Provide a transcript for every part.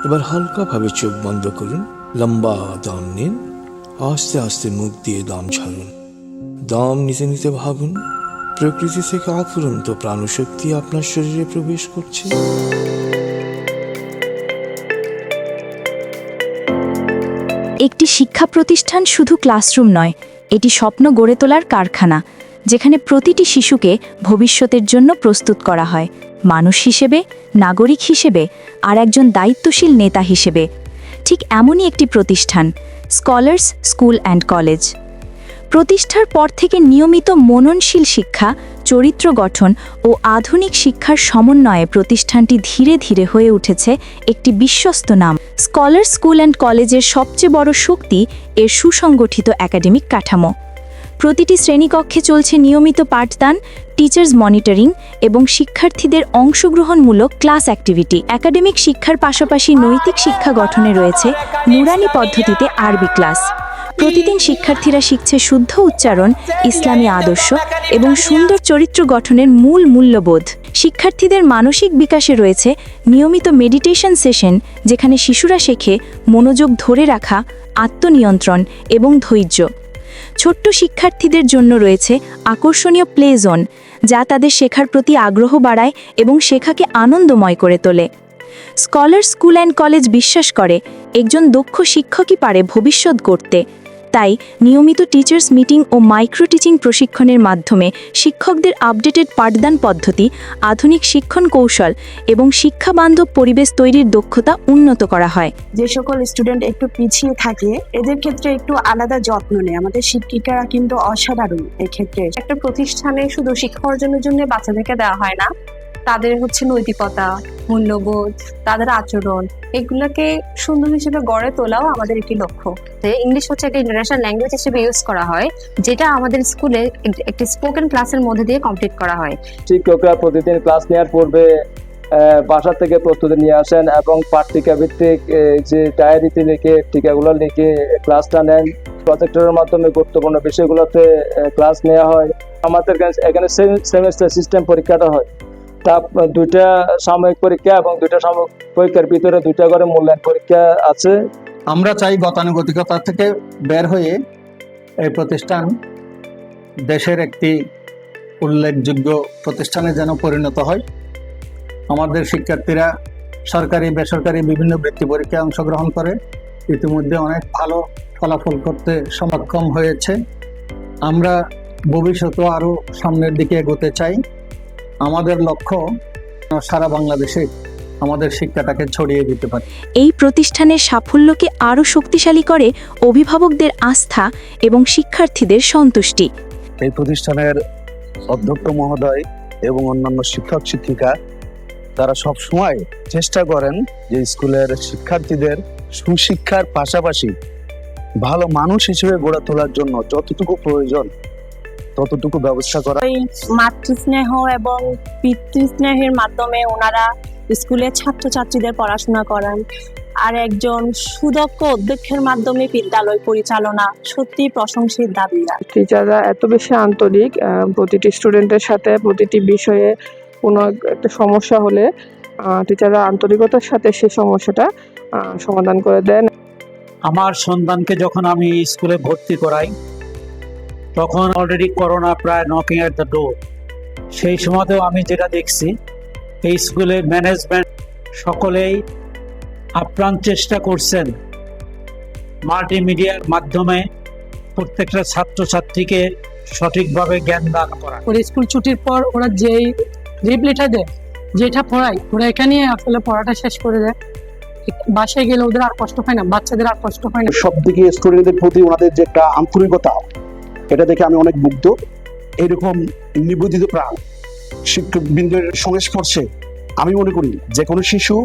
এবার হালকাভাবে চোখ বন্ধ করুন, লম্বা দম নিন, আস্তে আস্তে মুখ দিয়ে দম ছাড়ুন। দম নিতে নিতে ভাবুন, প্রকৃতি থেকে অফুরন্ত প্রাণশক্তি আপনার শরীরে প্রবেশ করছে। একটি শিক্ষা প্রতিষ্ঠান শুধু ক্লাসরুম নয়, এটি স্বপ্ন গড়ে তোলার কারখানা, যেখানে প্রতিটি শিশুকে ভবিষ্যতের জন্য প্রস্তুত করা হয়, মানুষ হিসেবে, নাগরিক হিসেবে, আর একজন দায়িত্বশীল নেতা হিসেবে। ঠিক এমনই একটি প্রতিষ্ঠান স্কলার্স স্কুল অ্যান্ড কলেজ। প্রতিষ্ঠার পর থেকে নিয়মিত মননশীল শিক্ষা, চরিত্র গঠন ও আধুনিক শিক্ষার সমন্বয়ে প্রতিষ্ঠানটি ধীরে ধীরে হয়ে উঠেছে একটি বিশ্বস্ত নাম। স্কলার্স স্কুল অ্যান্ড কলেজের সবচেয়ে বড় শক্তি এর সুসংগঠিত একাডেমিক কাঠামো। প্রতিটি শ্রেণীকক্ষে চলছে নিয়মিত পাঠদান, টিচার্স মনিটরিং এবং শিক্ষার্থীদের অংশগ্রহণমূলক ক্লাস অ্যাক্টিভিটি। একাডেমিক শিক্ষার পাশাপাশি নৈতিক শিক্ষা গঠনে রয়েছে নুরানি পদ্ধতিতে আরবি ক্লাস। প্রতিদিন শিক্ষার্থীরা শিখছে শুদ্ধ উচ্চারণ, ইসলামী আদর্শ এবং সুন্দর চরিত্র গঠনের মূল মূল্যবোধ। শিক্ষার্থীদের মানসিক বিকাশে রয়েছে নিয়মিত মেডিটেশন সেশন, যেখানে শিশুরা শেখে মনোযোগ ধরে রাখা, আত্মনিয়ন্ত্রণ এবং ধৈর্য। ছোট্ট শিক্ষার্থীদের জন্য রয়েছে আকর্ষণীয় প্লে জোন, যা তাদের শেখার প্রতি আগ্রহ বাড়ায় এবং শেখাকে আনন্দময় করে তোলে। স্কলার স্কুল অ্যান্ড কলেজ বিশ্বাস করে একজন দক্ষ শিক্ষকই পারে ভবিষ্যৎ গড়তে। তাই নিয়মিত টিচার্স মিটিং ও মাইক্রো টিচিং প্রশিক্ষণের মাধ্যমে শিক্ষকদের আপডেটেড পাঠদান পদ্ধতি, আধুনিক শিক্ষণ কৌশল এবং শিক্ষাবান্ধব পরিবেশ তৈরির দক্ষতা উন্নত করা হয়। যে সকল স্টুডেন্ট একটু পিছিয়ে থাকে এদের ক্ষেত্রে একটু আলাদা যত্ন নেয় আমাদের শিক্ষিকারা, কিন্তু অসাধারণ এক্ষেত্রে। একটা প্রতিষ্ঠানে শুধু শিক্ষা অর্জনের জন্য বাচ্চাদেরকে দেওয়া হয় না, তাদের মূল্যতা, মূল্যবোধ, তাদের আচরণ, এগুলোকে সুন্দর হিসেবে গড়ে তোলাও আমাদের একটি লক্ষ্য। ইংলিশ হচ্ছে একটা ইন্টারন্যাশনাল ল্যাঙ্গুয়েজ হিসেবে ইউজ করা হয়, যেটা আমাদের স্কুলে একটি স্পোকেন ক্লাসের মধ্যে দিয়ে কমপ্লিট করা হয়। শিক্ষকরা প্রতিদিন ক্লাস নেওয়ার পূর্বে বাসা থেকে প্রস্তুতি নিয়ে আসেন এবং পাঠ্যিকা ভিত্তিক যে ডায়েরিতে লিখে টিকাগুলো লিখে ক্লাসটা নেন। প্রজেক্টরের মাধ্যমে গুরুত্বপূর্ণ বিষয়গুলোতে ক্লাস নেওয়া হয়। আমাদের এখানে সেমিস্টার সিস্টেম পরীক্ষাটা হয়, তা 2টা সাময়িক পরীক্ষা এবং 2টা সাময়িক পরীক্ষার ভিতরে 2টা করে মূল্যায়ন পরীক্ষা আছে। আমরা চাই গতানুগতিকতা থেকে বের হয়ে এই প্রতিষ্ঠান দেশের একটি উল্লেখযোগ্য প্রতিষ্ঠানে যেন পরিণত হয়। আমাদের শিক্ষার্থীরা সরকারি বেসরকারি বিভিন্ন বৃত্তি পরীক্ষায় অংশগ্রহণ করে ইতিমধ্যে অনেক ভালো ফলাফল করতে সক্ষম হয়েছে। আমরা ভবিষ্যতে আরও সামনের দিকে এগোতে চাই। আমাদের লক্ষ্য সারা বাংলাদেশে আমাদের শিক্ষাটাকে ছড়িয়ে দিতে পারে। এই প্রতিষ্ঠানের সাফল্যকে আরও শক্তিশালী করে অভিভাবকদের আস্থা এবং শিক্ষার্থীদের সন্তুষ্টি। এই প্রতিষ্ঠানের অধ্যক্ষ মহোদয় এবং অন্যান্য শিক্ষক শিক্ষিকা তারা সব সময় চেষ্টা করেন যে স্কুলের শিক্ষার্থীদের সুশিক্ষার পাশাপাশি ভালো মানুষ হিসেবে গড়ে তোলার জন্য যতটুকু প্রয়োজন ততটুকু ব্যবস্থা করা। ওই মাতৃস্নেহ এবং পিতৃস্নেহের মাধ্যমে ওনারা স্কুলের ছাত্রছাত্রীদের পড়াশোনা করান। আর একজন সুদক্ষ অধ্যক্ষের মাধ্যমে বিদ্যালয় পরিচালনা সত্যি প্রশংসার দাবিদার। টিচাররা এত বেশি আন্তরিক, প্রতিটি স্টুডেন্টের সাথে প্রতিটি বিষয়ে কোনো একটা সমস্যা হলে টিচাররা আন্তরিকতার সাথে সেই সমস্যাটা সমাধান করে দেন। আমার সন্তানকে যখন আমি স্কুলে ভর্তি করাই তখন অলরেডি করোনা প্রায় নকিং অ্যাট দ্য ডোর। সেই সময়তেও আমি যেটা দেখছি এই স্কুলের ম্যানেজমেন্ট সকলেই আপ্রাণ চেষ্টা করছেন মাল্টিমিডিয়ার মাধ্যমে প্রত্যেকটা ছাত্রছাত্রীকে সঠিকভাবে জ্ঞান দান করা। ওরা স্কুল ছুটির পর ওরা যেই রিপ্লেটা দেয়, যেটা পড়ায়, ওরা এখানে আসলে পড়াটা শেষ করে দেয়। বাসায় গেলে ওদের আর কষ্ট হয় না, বাচ্চাদের আর কষ্ট হয় না। সব দিকে স্টুডেন্টদের প্রতি ওনাদের যে একটা আন্তরিকতা, এটা দেখে আমি অনেক মুগ্ধ। এরকম নিবেদিত প্রাণ শিক্ষকবৃন্দের সংস্পর্শে আমি মনে করি যে কোনো শিশু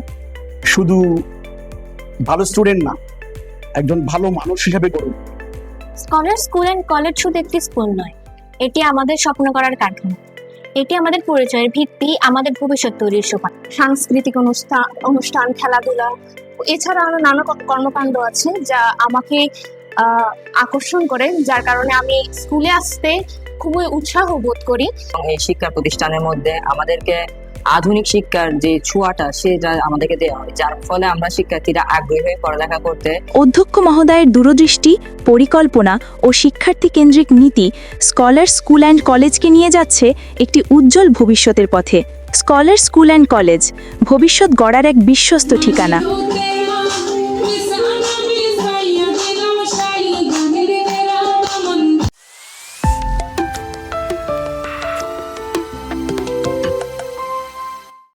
শুধু ভালো স্টুডেন্ট না, একজন ভালো মানুষ হিসেবে গড়ে। স্কলার স্কুল অ্যান্ড কলেজ শুধু একটি স্কুল নয়, এটি আমাদের স্বপ্ন করার কাঠামো। এটি আমাদের পরিচয়ের ভিত্তি, আমাদের ভবিষ্যৎ তৈরির সোপান। সাংস্কৃতিক অনুষ্ঠান, খেলাধুলা, এছাড়া আরো নানা কর্মকাণ্ড আছে যা আমাকে আকর্ষণ করে, যার কারণে আমি স্কুলে আসতে খুবই উৎসাহ বোধ করি। এই শিক্ষা প্রতিষ্ঠানের মধ্যে আমাদেরকে আধুনিক শিক্ষার যে ছোঁয়াটা সেটা আমাদেরকে দেওয়া হয়, যার ফলে আমরা শিক্ষার্থীরা আগ্রহী হয়ে পড়ালেখা করতে। অধ্যক্ষ মহোদয়ের দূরদৃষ্টি, পরিকল্পনা ও শিক্ষার্থী কেন্দ্রিক নীতি স্কলার স্কুল অ্যান্ড কলেজকে নিয়ে যাচ্ছে একটি উজ্জ্বল ভবিষ্যতের পথে। স্কলার স্কুল অ্যান্ড কলেজ, ভবিষ্যৎ গড়ার এক বিশ্বস্ত ঠিকানা।